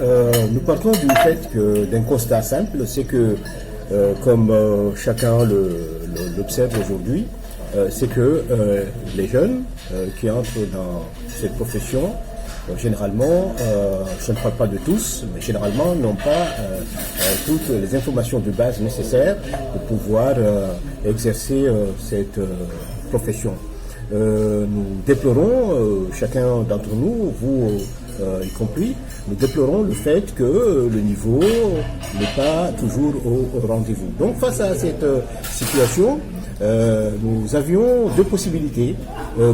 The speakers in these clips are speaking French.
Nous partons du fait d'un constat simple, c'est que, comme chacun l'observe aujourd'hui, c'est que les jeunes qui entrent dans cette profession, généralement, je ne parle pas de tous, mais généralement n'ont pas toutes les informations de base nécessaires pour pouvoir exercer cette profession. Nous déplorons, chacun d'entre nous, vous y compris, nous déplorons le fait que le niveau n'est pas toujours au rendez-vous. Donc face à cette situation, nous avions deux possibilités.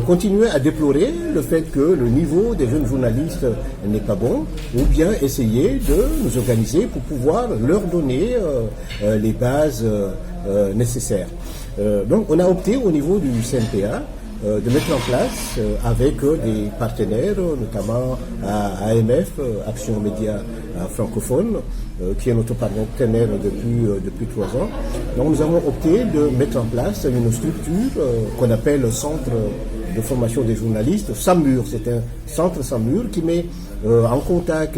Continuer à déplorer le fait que le niveau des jeunes journalistes n'est pas bon, ou bien essayer de nous organiser pour pouvoir leur donner les bases nécessaires. Donc on a opté au niveau du CNPA de mettre en place avec des partenaires, notamment AMF, Action Média Francophone, qui est notre partenaire depuis 3 ans. Donc nous avons opté de mettre en place une structure qu'on appelle le Centre de formation des journalistes, sans mur. C'est un centre sans mur qui met en contact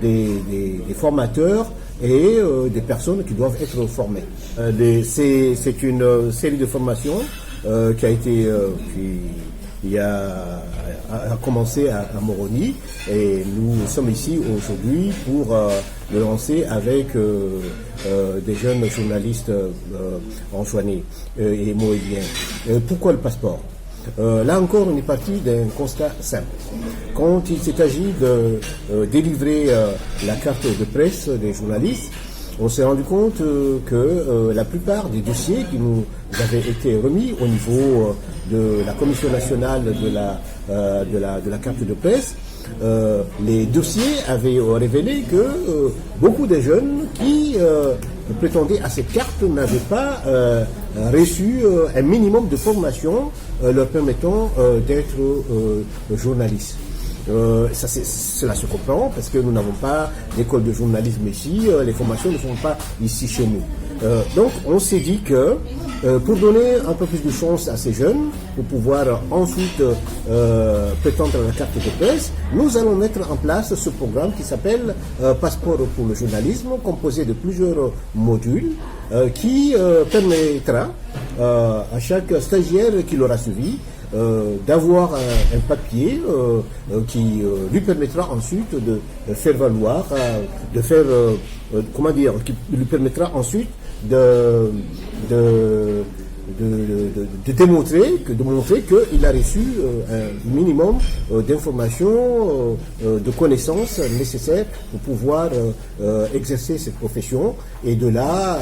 des formateurs et des personnes qui doivent être formées. C'est une série de formations qui a commencé à Moroni, et nous sommes ici aujourd'hui pour le lancer avec des jeunes journalistes anjouanais et moéliens. Pourquoi le passeport? Là encore, on est parti d'un constat simple. Quand il s'est agi de délivrer la carte de presse des journalistes, on s'est rendu compte que la plupart des dossiers qui nous avaient été remis au niveau de la Commission nationale de la carte de presse, les dossiers avaient révélé que beaucoup de jeunes qui prétendaient à cette carte n'avaient pas reçu un minimum de formation leur permettant d'être journalistes. Cela se comprend parce que nous n'avons pas d'école de journalisme ici, les formations ne sont pas ici chez nous. Donc on s'est dit que pour donner un peu plus de chance à ces jeunes, pour pouvoir ensuite prétendre à la carte de presse, nous allons mettre en place ce programme qui s'appelle Passeport pour le journalisme, composé de plusieurs modules qui permettra à chaque stagiaire qui l'aura suivi d'avoir un papier qui lui permettra ensuite de faire valoir, qui lui permettra ensuite de montrer qu'il a reçu un minimum d'informations, de connaissances nécessaires pour pouvoir exercer cette profession et de là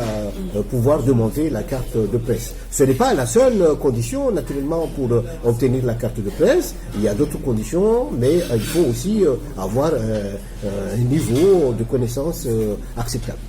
pouvoir demander la carte de presse. Ce n'est pas la seule condition, naturellement, pour obtenir la carte de presse. Il y a d'autres conditions, mais il faut aussi avoir un niveau de connaissance acceptable.